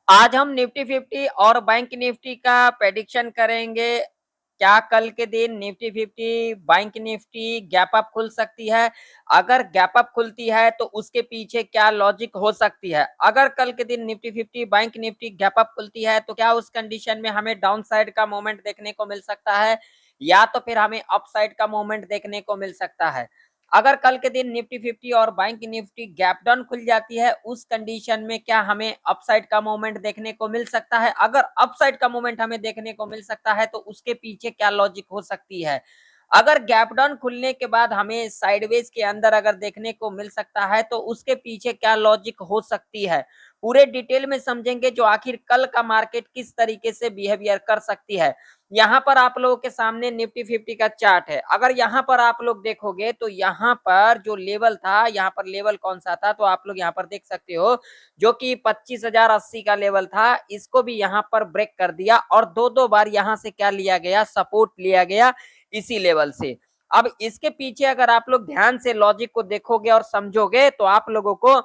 आज हम निफ्टी 50 और बैंक निफ्टी का प्रेडिक्शन करेंगे। क्या कल के दिन Nifty 50 bank Nifty gap up खुल सकती है? अगर गैप अप खुलती है तो उसके पीछे क्या लॉजिक हो सकती है? अगर कल के दिन Nifty 50 bank Nifty gap up खुलती है तो क्या उस कंडीशन में हमें डाउन साइड का मोमेंट देखने को मिल सकता है या तो फिर हमें अप साइड का मोमेंट देखने को मिल सकता है? अगर कल के दिन निफ्टी 50 और बैंक निफ्टी गैप डाउन खुल जाती है उस कंडीशन में क्या हमें अपसाइड का मूवमेंट देखने को मिल सकता है? अगर अपसाइड का मूवमेंट हमें देखने को मिल सकता है तो उसके पीछे क्या लॉजिक हो सकती है? अगर गैप डाउन खुलने के बाद हमें साइडवेज के अंदर अगर देखने को मिल सकता है तो उसके पीछे क्या लॉजिक हो सकती है? पूरे डिटेल में समझेंगे जो आखिर कल का मार्केट किस तरीके से बिहेवियर कर सकती है। यहाँ पर आप लोगों के सामने निफ्टी 50 का चार्ट है। अगर यहाँ पर आप लोग देखोगे तो यहाँ पर जो लेवल था, यहाँ पर लेवल कौन सा था तो आप लोग यहाँ पर देख सकते हो जो कि 25,080 का लेवल था, इसको भी यहाँ पर ब्रेक कर दिया और दो बार यहाँ से क्या लिया गया, सपोर्ट लिया गया इसी लेवल से। अब इसके पीछे अगर आप लोग ध्यान से लॉजिक को देखोगे और समझोगे तो आप लोगों को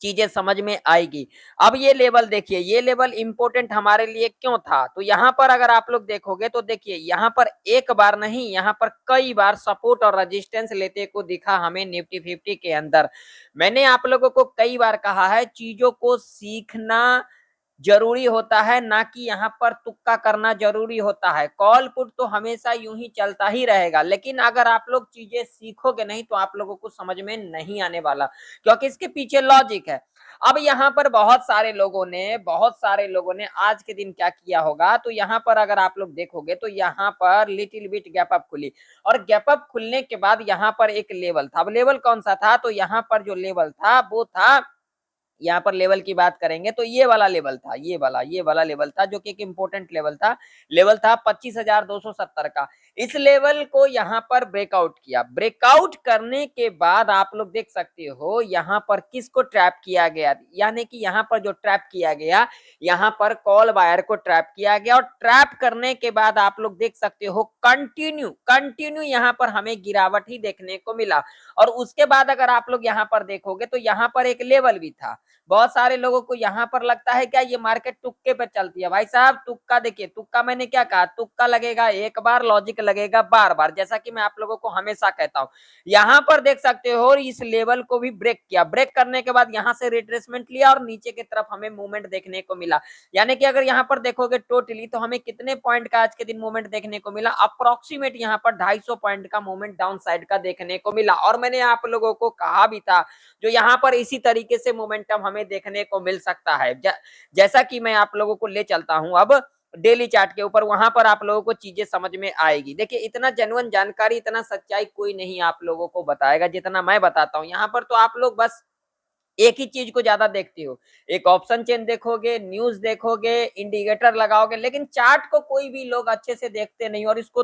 चीजें समझ में आएगी। अब ये लेवल देखिए, ये लेवल इंपॉर्टेंट हमारे लिए क्यों था? तो यहाँ पर अगर आप लोग देखोगे तो देखिए यहाँ पर एक बार नहीं, यहाँ पर कई बार सपोर्ट और रेजिस्टेंस लेते को दिखा हमें निफ्टी 50 के अंदर। मैंने आप लोगों को कई बार कहा है चीजों को सीखना जरूरी होता है, ना कि यहाँ पर तुक्का करना जरूरी होता है। कॉल पुट तो हमेशा यूं ही चलता ही रहेगा, लेकिन अगर आप लोग चीजें सीखोगे नहीं तो आप लोगों को समझ में नहीं आने वाला, क्योंकि इसके पीछे लॉजिक है। अब यहाँ पर बहुत सारे लोगों ने आज के दिन क्या किया होगा, तो यहाँ पर अगर आप लोग देखोगे तो यहाँ पर लिटिल बिट गैप अप खुली और गैप अप खुलने के बाद यहाँ पर एक लेवल था। अब लेवल कौन सा था? तो यहाँ पर जो लेवल था वो था, यहाँ पर लेवल की बात करेंगे तो ये वाला लेवल था, ये वाला लेवल था जो कि एक इंपॉर्टेंट लेवल था 25,270 का। इस लेवल को यहाँ पर ब्रेकआउट किया। ब्रेकआउट करने के बाद आप लोग देख सकते हो यहाँ पर किसको ट्रैप किया गया, यानी कि यहाँ पर जो ट्रैप किया गया, यहाँ पर कॉल बायर को ट्रैप किया गया और ट्रैप करने के बाद आप लोग देख सकते हो कंटिन्यू कंटिन्यू यहाँ पर हमें गिरावट ही देखने को मिला। और उसके बाद अगर आप लोग यहाँ पर देखोगे तो यहाँ पर एक लेवल भी था। बहुत सारे लोगों को यहाँ पर लगता है क्या ये मार्केट तुक्के पे चलती है? भाई साहब तुक्का देखिए, तुक्का मैंने क्या कहा, तुक्का लगेगा एक बार, लॉजिक लगेगा बार बार, जैसा कि मैं आप लोगों को हमेशा कहता हूँ। यहाँ पर देख सकते हो इस लेवल को भी ब्रेक किया, ब्रेक करने के बाद यहाँ से रिट्रेसमेंट लिया और नीचे की तरफ हमें मूवमेंट देखने को मिला। यानी कि अगर यहाँ पर देखोगे टोटली तो हमें कितने पॉइंट का आज के दिन मूवमेंट देखने को मिला? अप्रोक्सीमेट यहाँ पर 250 पॉइंट का मूवमेंट डाउन साइड का देखने को मिला। और मैंने आप लोगों को कहा भी था जो यहाँ पर इसी तरीके से मोमेंटम हमें देखने को मिल सकता है। जैसा कि मैं आप लोगों को ले चलता हूं अब डेली चार्ट के ऊपर, वहां पर आप लोगों को चीजें समझ में आएगी। देखिए इतना जेन्युइन जानकारी, इतना सच्चाई कोई नहीं आप लोगों को बताएगा जितना मैं बताता हूं। यहाँ पर तो आप लोग बस एक ही चीज को ज्यादा देखते हो, एक ऑप्शन चेन देखोगे, न्यूज देखोगे, इंडिकेटर लगाओगे, लेकिन चार्ट को कोई भी लोग अच्छे से देखते नहीं और इसको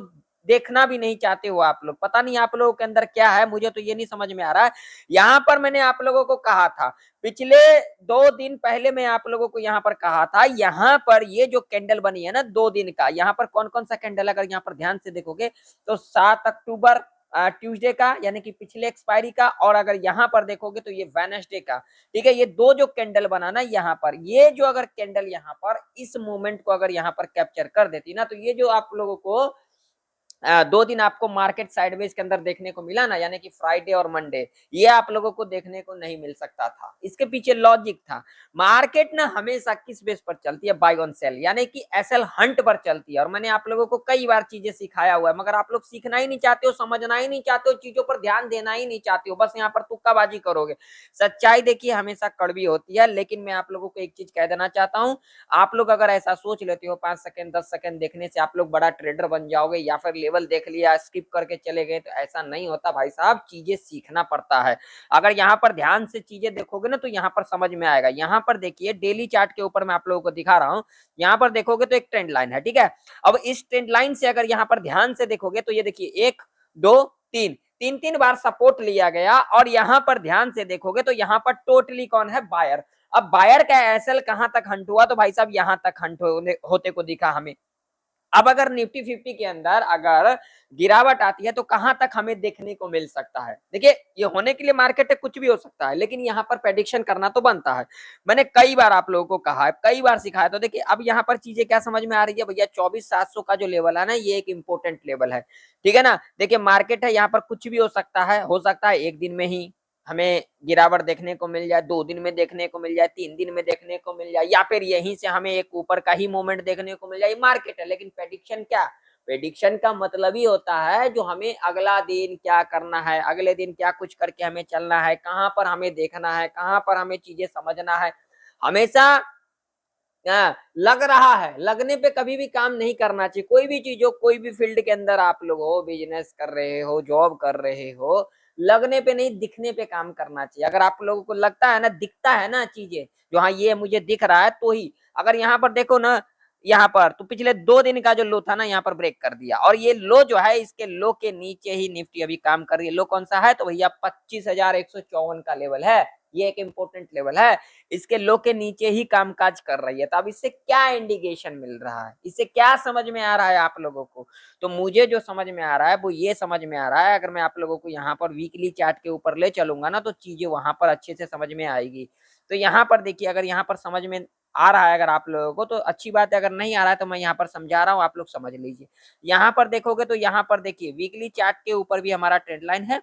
देखना भी नहीं चाहते हो आप लोग। पता नहीं आप लोगों के अंदर क्या है, मुझे तो ये नहीं समझ में आ रहा है। यहाँ पर मैंने आप लोगों को कहा था पिछले 2 दिन पहले, मैं आप लोगों को यहाँ पर कहा था, यहाँ पर ये जो कैंडल बनी है ना 2 दिन का, यहाँ पर कौन कौन सा कैंडल, अगर यहाँ पर ध्यान से देखोगे तो 7 अक्टूबर ट्यूसडे का यानी कि पिछले एक्सपायरी का, और अगर यहाँ पर देखोगे तो ये वेडनेसडे का। ठीक है, ये दो जो कैंडल बनाना यहाँ पर, ये जो अगर कैंडल यहाँ पर इस मोमेंट को अगर यहाँ पर कैप्चर कर देती ना, तो ये जो आप लोगों को 2 दिन आपको मार्केट साइडवेज के अंदर देखने को मिला ना, यानी कि फ्राइडे और मंडे, ये आप लोगों को देखने को नहीं मिल सकता था। इसके पीछे लॉजिक था। मार्केट ना हमेशा किस बेस पर चलती है? बाय ऑन सेल, यानी कि एसएल हंट पर चलती है। और मैंने आप लोगों को कई बार चीजें सिखाया हुआ है, मगर आप लोग सीखना ही नहीं चाहते हो, समझना ही नहीं चाहते हो, चीजों पर ध्यान देना ही नहीं चाहते हो, बस यहाँ पर तुक्काबाजी करोगे। सच्चाई देखिए हमेशा कड़वी होती है, लेकिन मैं आप लोगों को एक चीज कह देना चाहता हूँ, आप लोग अगर ऐसा सोच लेते हो 5 सेकंड 10 सेकंड देखने से आप लोग बड़ा ट्रेडर बन जाओगे या फिर लेवल देख लिया स्किप करके चले गए, तो ऐसा नहीं होता भाई साहब। चीजें सीखना पड़ता है। अगर यहाँ पर ध्यान से चीजें देखोगे ना तो यहाँ पर समझ में आएगा। यहाँ पर देखिए डेली चार्ट के ऊपर मैं आप लोगों को दिखा रहा हूँ, यहाँ पर देखोगे तो एक ट्रेंड लाइन है। ठीक है, अब इस ट्रेंड लाइन से अगर यहाँ पर ध्यान से देखोगे तो ये देखिए 1 2 3 तीन तीन बार सपोर्ट लिया गया, और यहाँ पर ध्यान से देखोगे तो यहाँ पर टोटली कौन है? बायर। अब बायर का एसएल कहां तक हंट हुआ? तो भाई साहब यहां तक हंट होते को दिखा हमें। अब अगर निफ्टी 50 के अंदर अगर गिरावट आती है तो कहां तक हमें देखने को मिल सकता है? देखिए, ये होने के लिए मार्केट है, कुछ भी हो सकता है, लेकिन यहाँ पर प्रेडिक्शन करना तो बनता है। मैंने कई बार आप लोगों को कहा है, कई बार सिखाया, तो देखिए अब यहाँ पर चीजें क्या समझ में आ रही है भैया। 24,700 का जो लेवल है ना, ये एक इंपॉर्टेंट लेवल है, ठीक है ना। देखिए मार्केट है, यहाँ पर कुछ भी हो सकता है एक दिन में ही हमें गिरावट देखने को मिल जाए, 2 दिन में देखने को मिल जाए, 3 दिन में देखने को मिल जाए, या फिर यहीं से हमें एक ऊपर का ही मूवमेंट देखने को मिल जाए। मार्केट है, लेकिन प्रेडिक्शन क्या, प्रेडिक्शन का मतलब ही होता है जो हमें अगला दिन क्या करना है, अगले दिन क्या कुछ करके हमें चलना है, कहां पर हमें देखना है, कहां पर हमें चीजें समझना है। हमेशा लग रहा है, लगने पे कभी भी काम नहीं करना चाहिए। कोई भी चीज हो, कोई भी फील्ड के अंदर आप लोग हो, बिजनेस कर रहे हो, जॉब कर रहे हो, लगने पे नहीं दिखने पे काम करना चाहिए। अगर आप लोगों को लगता है ना, दिखता है ना चीजें, जो हाँ ये मुझे दिख रहा है, तो ही अगर यहाँ पर देखो ना, यहाँ पर तो पिछले 2 दिन का जो लो था ना, यहाँ पर ब्रेक कर दिया, और ये लो जो है, इसके लो के नीचे ही निफ्टी अभी काम कर रही है। लो कौन सा है? तो भैया 25,154 का लेवल है, ये एक इंपॉर्टेंट लेवल है। इसके लो के नीचे ही कामकाज कर रही है। तो अब इससे क्या इंडिकेशन मिल रहा है, इससे क्या समझ में आ रहा है आप लोगों को? तो मुझे जो समझ में आ रहा है वो ये समझ में आ रहा है, अगर मैं आप लोगों को यहाँ पर वीकली चार्ट के ऊपर ले चलूंगा ना, तो चीजें वहां पर अच्छे से समझ में आएगी। तो यहाँ पर देखिए, अगर यहाँ पर समझ में आ रहा है अगर आप लोगों को, तो अच्छी बात है। अगर नहीं आ रहा है तो मैं यहाँ पर समझा रहा हूँ, आप लोग समझ लीजिए। यहाँ पर देखोगे तो यहाँ पर देखिए, वीकली चार्ट के ऊपर भी हमारा ट्रेंड लाइन है,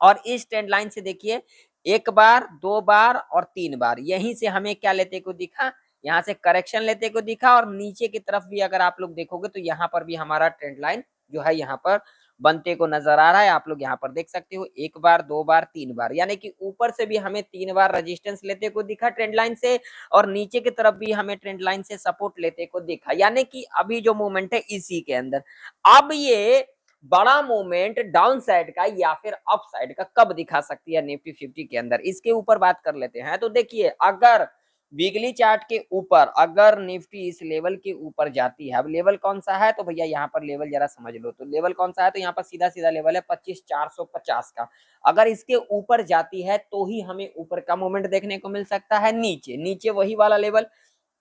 और इस ट्रेंड लाइन से देखिए, एक बार, 2 बार और 3 बार यहीं से हमें क्या लेते को दिखा, यहाँ से करेक्शन लेते को दिखा। और नीचे की तरफ भी अगर आप लोग देखोगे तो यहाँ पर भी हमारा ट्रेंड लाइन जो है यहाँ पर बनते को नजर आ रहा है। आप लोग यहाँ पर देख सकते हो, 1 बार, 2 बार, 3 बार, यानी कि ऊपर से भी हमें 3 बार रेजिस्टेंस लेते को दिखा ट्रेंड लाइन से, और नीचे की तरफ भी हमें ट्रेंड लाइन से सपोर्ट लेते को दिखा। यानी कि अभी जो मूवमेंट है इसी के अंदर, अब ये बड़ा मूवमेंट डाउन साइड का या फिर अप साइड का कब दिखा सकती है निफ्टी 50 के अंदर, इसके ऊपर बात कर लेते हैं। तो देखिए, अगर वीकली चार्ट के ऊपर अगर निफ्टी इस लेवल के ऊपर जाती है, अब लेवल कौन सा है? तो भैया यहाँ पर लेवल जरा समझ लो, तो लेवल कौन सा है? तो यहाँ पर सीधा सीधा लेवल है 25,450 का। अगर इसके ऊपर जाती है तो ही हमें ऊपर का मूवमेंट देखने को मिल सकता है। नीचे नीचे वही वाला लेवल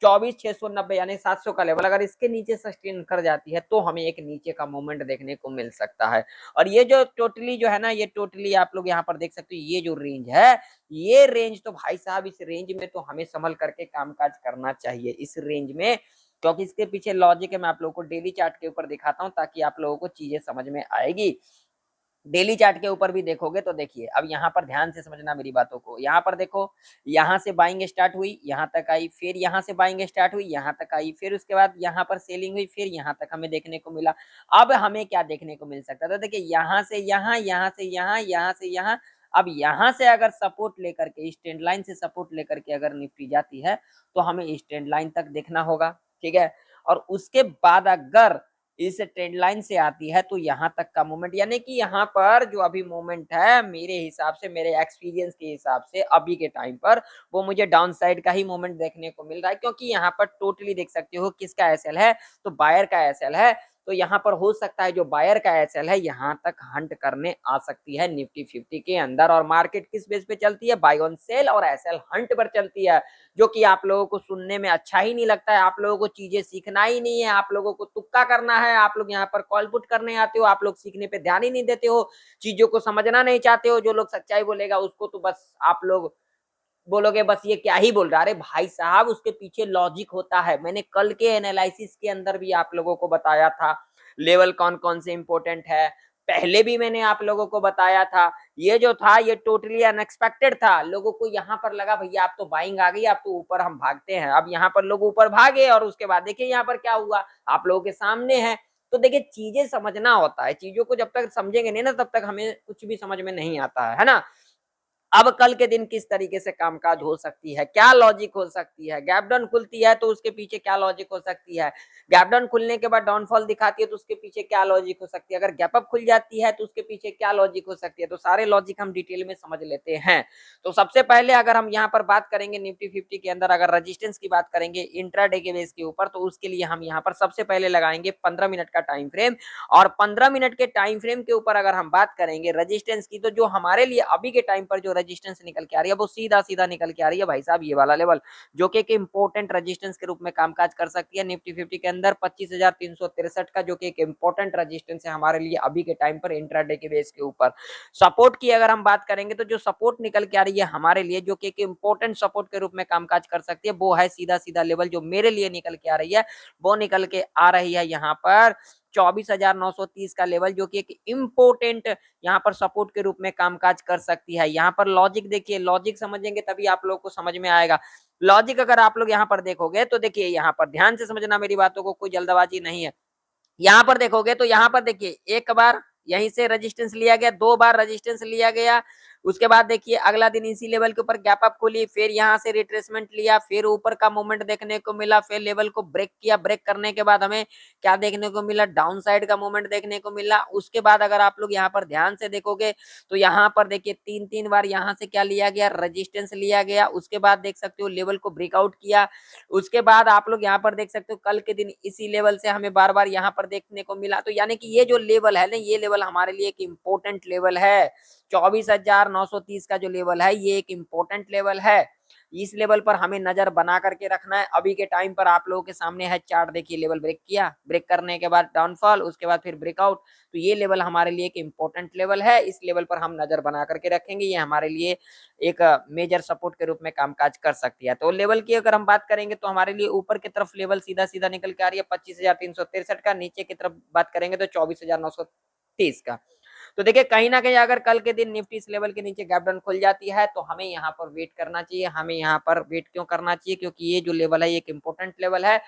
24,690 यानी 700 का लेवल, अगर इसके नीचे सस्टेन कर जाती है तो हमें एक नीचे का मूवमेंट देखने को मिल सकता है। और ये जो टोटली जो है ना, ये टोटली आप लोग यहाँ पर देख सकते हो, ये जो रेंज है, ये रेंज तो भाई साहब, इस रेंज में तो हमें संभल करके कामकाज करना चाहिए इस रेंज में, क्योंकि इसके पीछे लॉजिक है। मैं आप लोगों को डेली चार्ट के ऊपर दिखाता हूँ ताकि आप लोगों को चीजें समझ में आएगी। डेली चार्ट के ऊपर भी देखोगे तो देखिए, अब यहाँ पर ध्यान से समझना मेरी बातों को। यहाँ पर देखो, यहाँ से बाइंग स्टार्ट हुई, यहाँ तक आई, फिर यहाँ से बाइंग स्टार्ट हुई, यहाँ तक आई, फिर उसके बाद यहाँ पर सेलिंग हुई, फिर यहाँ तक हमें देखने को मिला। अब हमें क्या देखने को मिल सकता था? देखिए, यहाँ से यहाँ, यहाँ से यहाँ, यहाँ से यहाँ, अब यहाँ से अगर सपोर्ट लेकर के, इस ट्रेंड लाइन से सपोर्ट लेकर के अगर निफ्टी जाती है तो हमें इस ट्रेंड लाइन तक देखना होगा, ठीक है। और उसके बाद अगर इस ट्रेंड लाइन से आती है तो यहाँ तक का मूवमेंट, यानी कि यहाँ पर जो अभी मूवमेंट है, मेरे हिसाब से, मेरे एक्सपीरियंस के हिसाब से अभी के टाइम पर, वो मुझे डाउन साइड का ही मूवमेंट देखने को मिल रहा है। क्योंकि यहाँ पर टोटली देख सकते हो किसका एसएल है, तो बायर का एसएल है। तो यहाँ पर हो सकता है जो बायर का एसएल है यहाँ तक हंट करने आ सकती है निफ्टी 50 के अंदर। और मार्केट किस बेस पे चलती है? बाय ऑन सेल और एसएल हंट पर चलती है, जो कि आप लोगों को सुनने में अच्छा ही नहीं लगता है। आप लोगों को चीजें सीखना ही नहीं है, आप लोगों को तुक्का करना है। आप लोग यहाँ पर कॉल पुट करने आते हो, आप लोग सीखने पे ध्यान ही नहीं देते हो, चीजों को समझना नहीं चाहते हो। जो लोग सच्चाई बोलेगा उसको तो बस आप लोग बोलोगे बस ये क्या ही बोल रहा है। अरे भाई साहब, उसके पीछे लॉजिक होता है। मैंने कल के एनालिसिस के अंदर भी आप लोगों को बताया था लेवल कौन कौन से इंपॉर्टेंट है। पहले भी मैंने आप लोगों को बताया था। ये जो था ये टोटली अनएक्सपेक्टेड था। लोगों को यहाँ पर लगा भैया आप तो बाइंग आ गई, आप तो ऊपर हम भागते हैं। अब यहाँ पर लोग ऊपर भागे और उसके बाद देखिए यहाँ पर क्या हुआ, आप लोगों के सामने है। तो देखिए, चीजें समझना होता है, चीजों को जब तक समझेंगे नहीं ना तब तक हमें कुछ भी समझ में नहीं आता है ना। अब कल के दिन किस तरीके से कामकाज हो सकती है, क्या लॉजिक हो सकती है, गैप डाउन खुलती है तो उसके पीछे क्या लॉजिक हो सकती है, गैप डाउन खुलने के बाद डाउनफॉल दिखाती है तो उसके पीछे क्या लॉजिक हो सकती है, अगर गैप अप खुल जाती है तो उसके पीछे क्या लॉजिक हो सकती है। तो सारे लॉजिक हम डिटेल में समझ लेते हैं। तो सबसे पहले अगर हम यहाँ पर बात करेंगे निफ्टी 50 के अंदर, अगर रजिस्टेंस की बात करेंगे इंट्राडे के बेस के ऊपर, तो उसके लिए हम यहाँ पर सबसे पहले लगाएंगे 15 मिनट का टाइम फ्रेम। और 15 मिनट के टाइम फ्रेम के ऊपर अगर हम बात करेंगे रजिस्टेंस की, तो जो हमारे लिए अभी के टाइम पर जो रेजिस्टेंस निकल के आ रही है वो सीधा सीधा निकल के आ रही है भाई साहब, ये वाला लेवल जो कि एक इंपॉर्टेंट रेजिस्टेंस के रूप में कामकाज कर सकती है। निफ्टी 50 के अंदर 25,363 का जो कि एक इंपॉर्टेंट रेजिस्टेंस है हमारे लिए अभी के टाइम पर इंट्राडे के बेस के ऊपर। सपोर्ट की अगर हम बात करेंगे तो जो सपोर्ट निकल के आ रही है हमारे लिए जो कि एक इंपॉर्टेंट सपोर्ट के रूप में कामकाज कर सकती है वो है सीधा सीधा लेवल जो मेरे लिए निकल के आ रही है, वो निकल के आ रही है यहाँ पर 24,930 का लेवल जो कि एक इंपोर्टेंट यहाँ पर सपोर्ट के रूप में कामकाज कर सकती है। यहाँ पर लॉजिक देखिए, लॉजिक समझेंगे तभी आप लोग को समझ में आएगा। लॉजिक अगर आप लोग यहाँ पर देखोगे तो देखिए यहाँ पर ध्यान से समझना मेरी बातों को, कोई जल्दबाजी नहीं है। यहाँ पर देखोगे तो यहाँ पर देखिए एक बार यहीं से रेजिस्टेंस लिया गया, दो बार रेजिस्टेंस लिया गया, उसके बाद देखिए अगला दिन इसी लेवल के ऊपर गैप अप खुली, फिर यहाँ से रिट्रेसमेंट लिया, फिर ऊपर का मूवमेंट देखने को मिला, फिर लेवल को ब्रेक किया, ब्रेक करने के बाद हमें क्या देखने को मिला, डाउन साइड का मूवमेंट देखने को मिला। उसके बाद अगर आप लोग यहाँ पर ध्यान से देखोगे तो यहाँ पर देखिए तीन तीन बार यहाँ से क्या लिया गया, रेजिस्टेंस लिया गया, उसके बाद देख सकते हो लेवल को ब्रेकआउट किया। उसके बाद आप लोग यहाँ पर देख सकते हो कल के दिन इसी लेवल से हमें बार बार यहाँ पर देखने को मिला। तो यानी कि ये जो लेवल है ना, ये लेवल हमारे लिए एक इंपॉर्टेंट लेवल है। 24,930 का जो लेवल है ये एक इंपॉर्टेंट लेवल है। इस लेवल पर हमें नजर बना करके रखना है। अभी के टाइम पर आप लोगों के सामने है चार्ट, देखिए लेवल ब्रेक किया, ब्रेक करने के बाद डाउनफॉल, उसके बाद फिर ब्रेकआउट। तो ये लेवल हमारे लिए एक इंपॉर्टेंट लेवल है, इस लेवल पर हम नजर बना करके रखेंगे, ये हमारे लिए एक मेजर सपोर्ट के रूप में कामकाज कर सकती है। तो लेवल की अगर हम बात करेंगे तो हमारे लिए ऊपर की तरफ लेवल सीधा सीधा निकल के आ रही है 25,363 का, नीचे की तरफ बात करेंगे तो 24,930 का। तो देखिए कहीं ना कहीं अगर कल के दिन निफ्टी इस लेवल के नीचे गैप डाउन खुल जाती है तो हमें यहाँ पर वेट करना चाहिए। हमें यहाँ पर वेट क्यों करना चाहिए, क्योंकि ये जो लेवल है ये एक इंपॉर्टेंट लेवल है।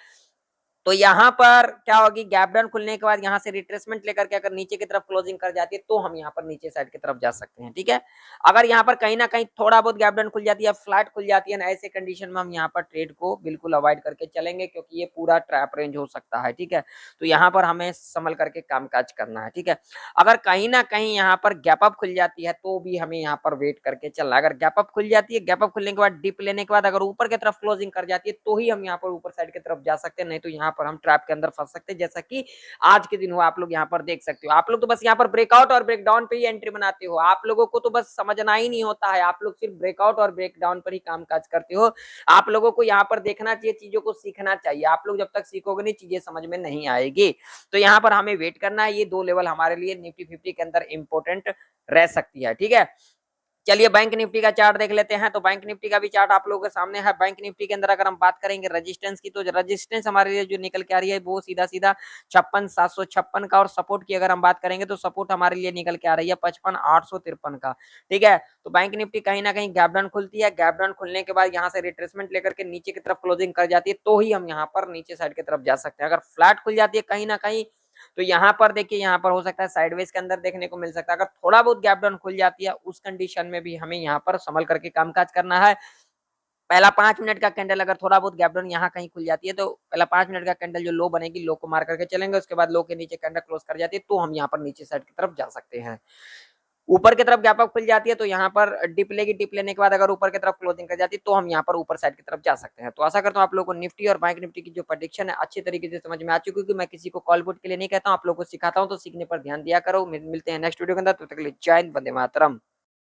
तो यहाँ पर क्या होगी, गैप डाउन खुलने के बाद यहाँ से रिट्रेसमेंट लेकर के अगर नीचे की तरफ क्लोजिंग कर जाती है तो हम यहाँ पर नीचे साइड की तरफ जा सकते हैं, ठीक है। अगर यहाँ पर कहीं ना कहीं थोड़ा बहुत गैप डाउन खुल जाती है, फ्लैट खुल जाती है ना, ऐसे कंडीशन में हम यहाँ पर ट्रेड को बिल्कुल अवॉइड करके चलेंगे, क्योंकि ये पूरा ट्रैप रेंज हो सकता है, ठीक है। तो यहाँ पर हमें संभल करके कामकाज करना है, ठीक है। अगर कहीं ना कहीं यहाँ पर गैप अप खुल जाती है तो भी हमें यहाँ पर वेट करके चलना है। अगर गैप अप खुल जाती है, गैप अप खुलने के बाद डिप लेने के बाद अगर ऊपर की तरफ क्लोजिंग कर जाती है तो ही हम यहाँ पर ऊपर साइड की तरफ जा सकते हैं, नहीं तो यहाँ पर हम ट्रैप के अंदर फंस सकते हैं, जैसा कि आज के दिन हुआ। आप लोग यहाँ पर देख सकते हो, आप लोग तो बस यहाँ पर ब्रेकआउट और ब्रेकडाउन पे ही एंट्री बनाते हो, आप लोगों को तो बस समझना ही नहीं होता है, आप लोग सिर्फ ब्रेकआउट और ब्रेकडाउन पर ही कामकाज करते हो। आप लोगों को यहाँ पर देखना चाहिए, चीजों को सीखना चाहिए। आप लोग जब तक सीखोगे नहीं चीजें समझ में नहीं आएगी। तो यहाँ पर हमें वेट करना है, ये दो लेवल हमारे लिए निफ्टी 50 के अंदर इंपॉर्टेंट रह सकती है, ठीक है। चलिए बैंक निफ्टी का चार्ट देख लेते हैं। तो बैंक निफ्टी का भी चार्ट आप लोगों के सामने है। बैंक निफ्टी के अंदर अगर हम बात करेंगे रेजिस्टेंस की, तो रेजिस्टेंस हमारे लिए जो निकल के आ रही है वो सीधा सीधा 56,756 का, और सपोर्ट की अगर हम बात करेंगे तो सपोर्ट हमारे लिए निकल के आ रही है 55,853 का, ठीक है। तो बैंक निफ्टी कहीं ना कहीं गैप डाउन खुलती है, गैप डाउन खुलने के बाद यहाँ से रिट्रेसमेंट लेकर के नीचे की तरफ क्लोजिंग कर जाती है तो ही हम यहाँ पर नीचे साइड की तरफ जा सकते हैं। अगर फ्लैट खुल जाती है कहीं ना कहीं तो यहाँ पर देखिए, यहाँ पर हो सकता है साइडवेज के अंदर देखने को मिल सकता है। अगर थोड़ा बहुत गैप डाउन खुल जाती है उस कंडीशन में भी हमें यहाँ पर संभल करके कामकाज करना है। पहला 5 मिनट का कैंडल अगर थोड़ा बहुत गैप डाउन यहाँ कहीं खुल जाती है तो पहला 5 मिनट का कैंडल जो लो बनेगी, लो को मार करके चलेंगे, उसके बाद लो के नीचे कैंडल क्लोज कर जाती है तो हम यहाँ पर नीचे साइड की तरफ जा सकते हैं। ऊपर की तरफ गैप अप खुल जाती है तो यहाँ पर डिप लेगी, डिप लेने के बाद अगर ऊपर की तरफ क्लोजिंग कर जाती है तो हम यहाँ पर ऊपर साइड की तरफ जा सकते हैं। तो आशा करता हूँ आप लोगों को निफ्टी और बैंक निफ्टी की जो प्रेडिक्शन है अच्छी तरीके से समझ में आ चुकी है। मैं किसी को कॉल पुट के लिए नहीं कहता हूँ, आप लोगों को सिखाता हूँ, तो सीखने पर ध्यान दिया करो। मिलते हैं नेक्स्ट वीडियो के अंदर, तब तक के लिए जय हिंद, वंदे मातरम।